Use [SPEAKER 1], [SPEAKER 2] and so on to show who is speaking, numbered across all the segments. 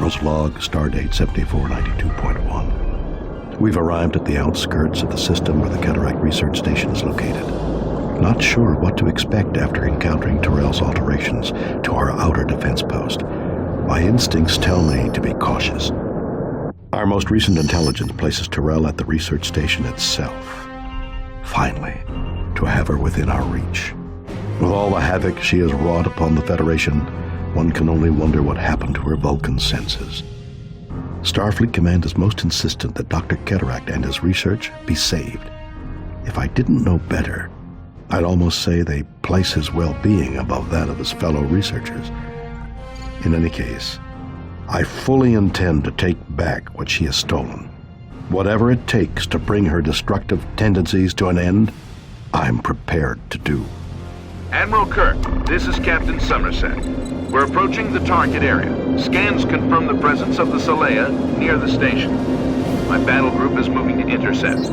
[SPEAKER 1] Admiral's log, stardate 7492.1. We've arrived at the outskirts of the system where the Cataract Research Station is located. Not sure what to expect after encountering Tyrell's alterations to our outer defense post. My instincts tell me to be cautious. Our most recent intelligence places Tyrell at the research station itself. Finally, to have her within our reach. With all the havoc she has wrought upon the Federation, one can only wonder what happened to her Vulcan senses. Starfleet Command is most insistent that Dr. Cataract and his research be saved. If I didn't know better, I'd almost say they place his well-being above that of his fellow researchers. In any case, I fully intend to take back what she has stolen. Whatever it takes to bring her destructive tendencies to an end, I'm prepared to do.
[SPEAKER 2] Admiral Kirk, this is Captain Somerset. We're approaching the target area. Scans confirm the presence of the Saleya near the station. My battle group is moving to intercept.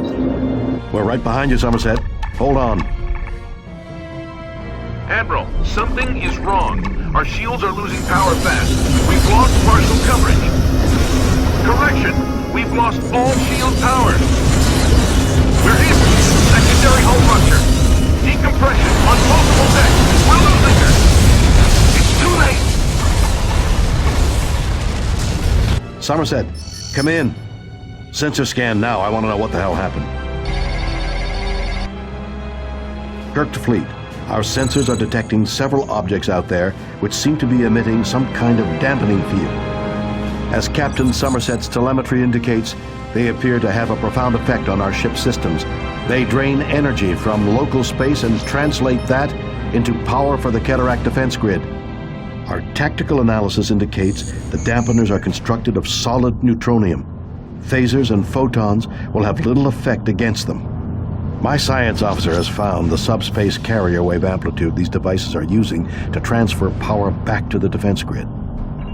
[SPEAKER 1] We're right behind you, Somerset. Hold on.
[SPEAKER 2] Admiral, something is wrong. Our shields are losing power fast. We've lost partial coverage. Correction, we've lost all shield power. We're hit. Secondary hull rupture. Decompression on multiple decks. We're losing her. It's too late.
[SPEAKER 1] Somerset, come in. Sensor scan now. I want to know what the hell happened. Kirk to fleet. Our sensors are detecting several objects out there which seem to be emitting some kind of dampening field. As Captain Somerset's telemetry indicates, they appear to have a profound effect on our ship's systems. They drain energy from local space and translate that into power for the Cataract defense grid. Our tactical analysis indicates the dampeners are constructed of solid neutronium. Phasers and photons will have little effect against them. My science officer has found the subspace carrier wave amplitude these devices are using to transfer power back to the defense grid.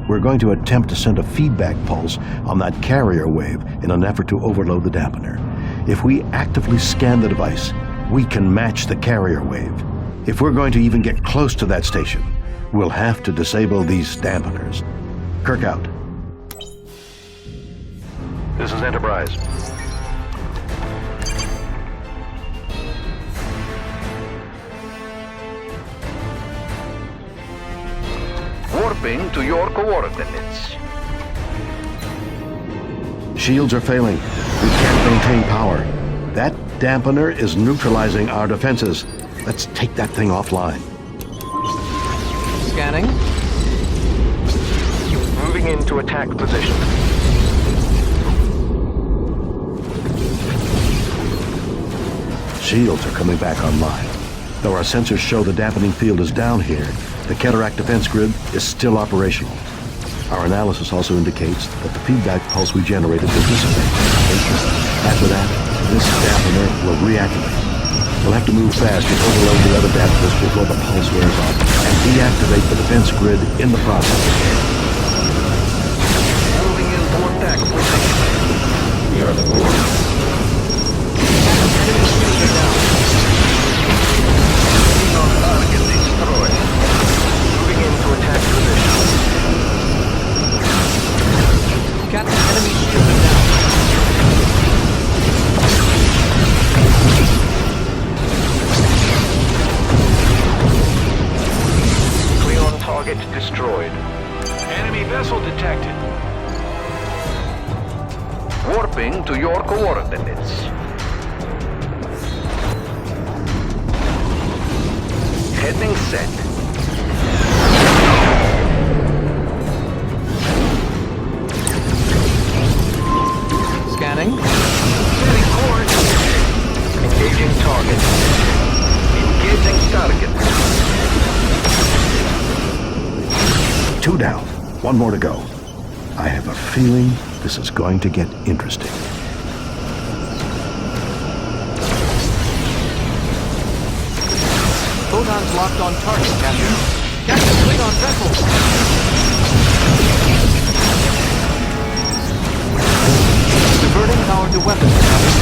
[SPEAKER 1] We're going to attempt to send a feedback pulse on that carrier wave in an effort to overload the dampener. If we actively scan the device, we can match the carrier wave. If we're going to even get close to that station, we'll have to disable these dampeners. Kirk out. This is Enterprise.
[SPEAKER 2] Warping to your coordinates.
[SPEAKER 1] Shields are failing. We can't maintain power. That dampener is neutralizing our defenses. Let's take that thing offline.
[SPEAKER 3] Scanning.
[SPEAKER 4] Moving into attack position.
[SPEAKER 1] Shields are coming back online. Though our sensors show the dampening field is down here, the Cataract defense grid is still operational. Our analysis also indicates that the feedback pulse we generated will dissipate. After that, this dampener will reactivate. We'll have to move fast to overload the other dampeners before the pulse wears off and deactivate the defense grid in the process.
[SPEAKER 4] Moving into attack position. We are the board. Target destroyed. Moving into attack position.
[SPEAKER 3] Captain, enemy shield is down.
[SPEAKER 4] Cleon target destroyed.
[SPEAKER 2] Enemy vessel detected.
[SPEAKER 4] Warping to your coordinates. Heading set.
[SPEAKER 3] Scanning.
[SPEAKER 4] Setting course. Engaging target. Engaging target.
[SPEAKER 1] 2 down. 1 more to go. I have a feeling this is going to get interesting.
[SPEAKER 3] Photons locked on target, Captain. Captain, swing on vessels. Diverting power to weapons, Captain.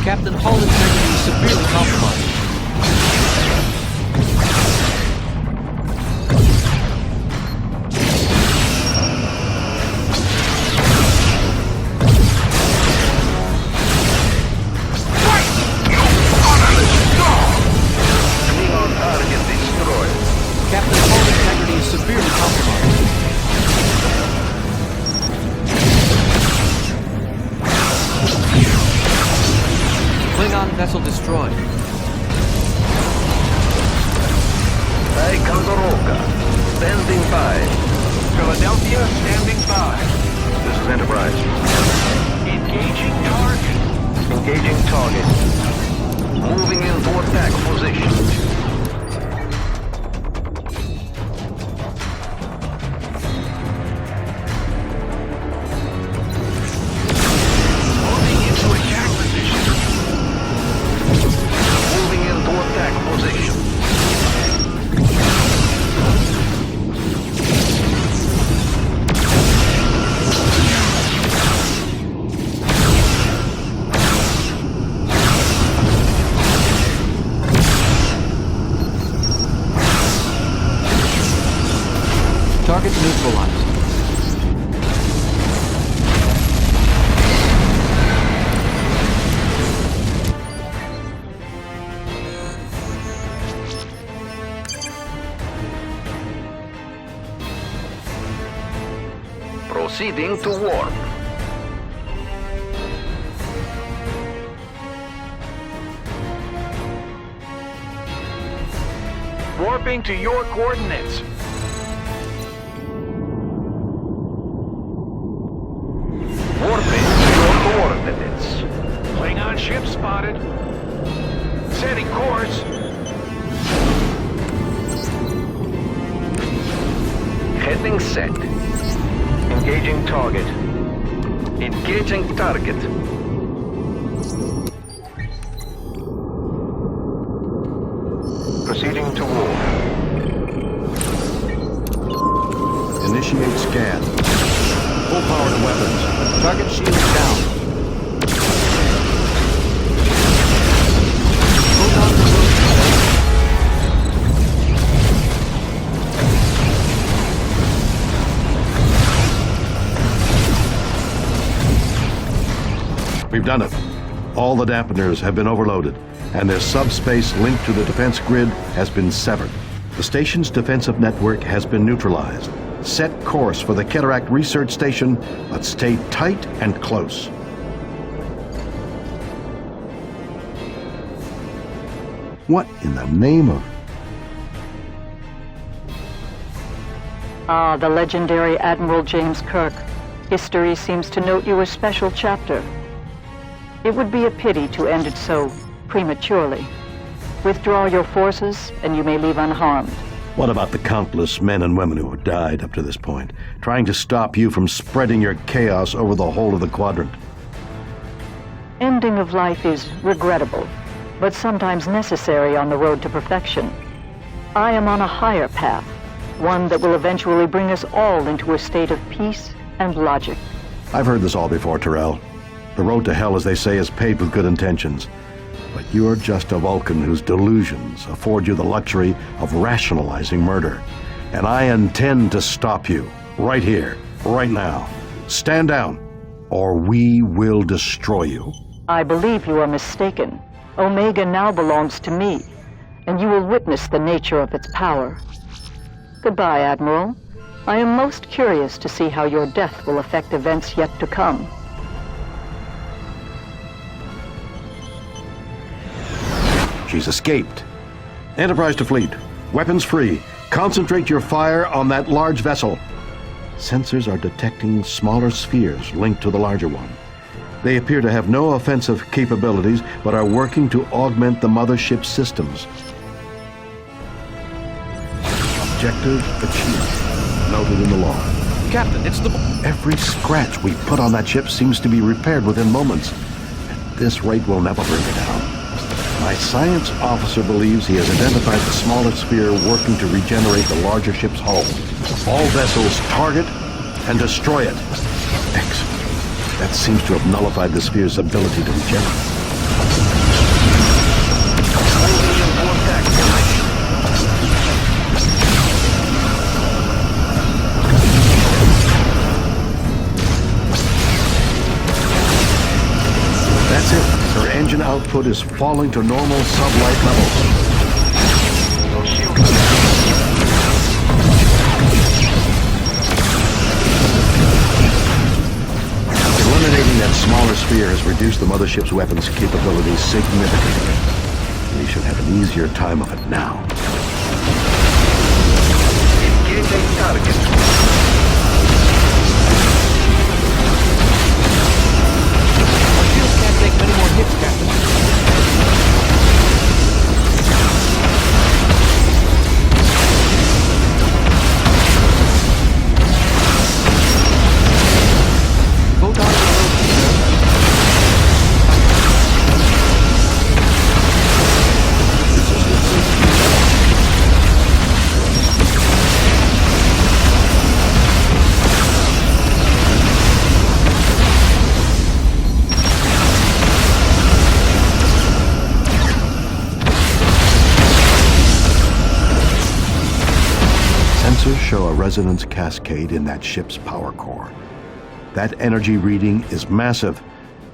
[SPEAKER 3] Captain, hull integrity is severely compromised.
[SPEAKER 4] Klingon target destroyed.
[SPEAKER 3] Captain, hull integrity is severely compromised. Klingon vessel destroyed.
[SPEAKER 4] Ticonderoga, standing by.
[SPEAKER 2] Philadelphia, standing by.
[SPEAKER 1] This is Enterprise.
[SPEAKER 2] Engaging target.
[SPEAKER 4] Engaging target. Moving into attack position.
[SPEAKER 2] Moving into attack position.
[SPEAKER 4] Moving into attack position.
[SPEAKER 3] Target neutralized.
[SPEAKER 4] Proceeding to warp.
[SPEAKER 2] Warping to your coordinates.
[SPEAKER 4] Warping to your coordinates.
[SPEAKER 2] Klingon ship spotted. Setting course.
[SPEAKER 4] Heading set. Engaging target. Engaging target. Proceeding to warp.
[SPEAKER 1] Initiate scan. Full power to weapons.
[SPEAKER 3] Target shields down. Photon removed.
[SPEAKER 1] We've done it. All the dampeners have been overloaded, and their subspace link to the defense grid has been severed. The station's defensive network has been neutralized. Set course for the Cataract Research Station, but stay tight and close. What in the name of...
[SPEAKER 5] Ah, the legendary Admiral James Kirk. History seems to note you a special chapter. It would be a pity to end it so prematurely. Withdraw your forces, and you may leave unharmed.
[SPEAKER 1] What about the countless men and women who have died up to this point, trying to stop you from spreading your chaos over the whole of the quadrant?
[SPEAKER 5] Ending of life is regrettable, but sometimes necessary on the road to perfection. I am on a higher path, one that will eventually bring us all into a state of peace and logic.
[SPEAKER 1] I've heard this all before, Terrell. The road to hell, as they say, is paved with good intentions. But you're just a Vulcan whose delusions afford you the luxury of rationalizing murder. And I intend to stop you, right here, right now. Stand down, or we will destroy you.
[SPEAKER 5] I believe you are mistaken. Omega now belongs to me, and you will witness the nature of its power. Goodbye, Admiral. I am most curious to see how your death will affect events yet to come.
[SPEAKER 1] She's escaped. Enterprise to fleet. Weapons free. Concentrate your fire on that large vessel. Sensors are detecting smaller spheres linked to the larger one. They appear to have no offensive capabilities, but are working to augment the mothership's systems. Objective achieved. Noted in the log.
[SPEAKER 3] Captain, it's the...
[SPEAKER 1] Every scratch we put on that ship seems to be repaired within moments. At this rate, we'll never bring it down. My science officer believes he has identified the smaller sphere working to regenerate the larger ship's hull. All vessels target and destroy it. Excellent. That seems to have nullified the sphere's ability to regenerate. That's it. Her engine output is falling to normal sublight levels. Eliminating that smaller sphere has reduced the mothership's weapons capabilities significantly. We should have an easier time of it now.
[SPEAKER 4] Engaging target.
[SPEAKER 3] Our shields can't take many more hits, Captain. Photon
[SPEAKER 1] Sensors show a resonance cascade in that ship's power core. That energy reading is massive.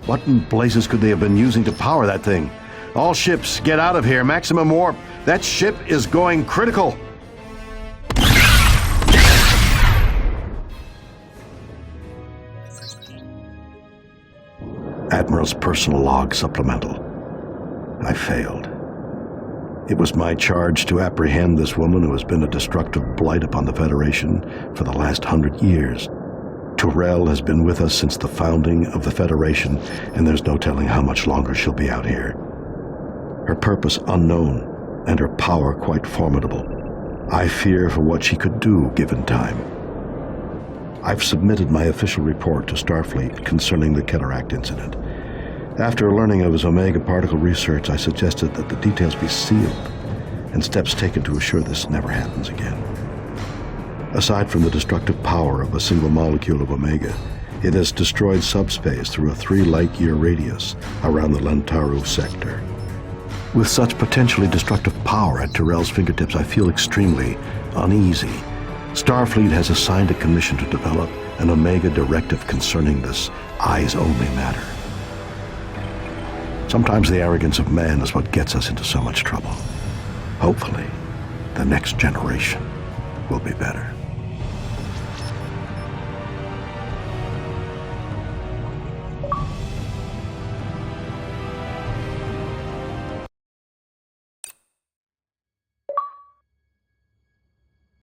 [SPEAKER 1] What in blazes could they have been using to power that thing? All ships, get out of here. Maximum warp. That ship is going critical. Admiral's personal log supplemental. I failed. It was my charge to apprehend this woman who has been a destructive blight upon the Federation for the last 100 years. Tyrell has been with us since the founding of the Federation, and there's no telling how much longer she'll be out here. Her purpose unknown, and her power quite formidable. I fear for what she could do given time. I've submitted my official report to Starfleet concerning the Cataract incident. After learning of his Omega particle research, I suggested that the details be sealed and steps taken to assure this never happens again. Aside from the destructive power of a single molecule of Omega, it has destroyed subspace through a 3 light-year radius around the Lantaru sector. With such potentially destructive power at Tyrell's fingertips, I feel extremely uneasy. Starfleet has assigned a commission to develop an Omega directive concerning this eyes-only matter. Sometimes the arrogance of man is what gets us into so much trouble. Hopefully, the next generation will be better.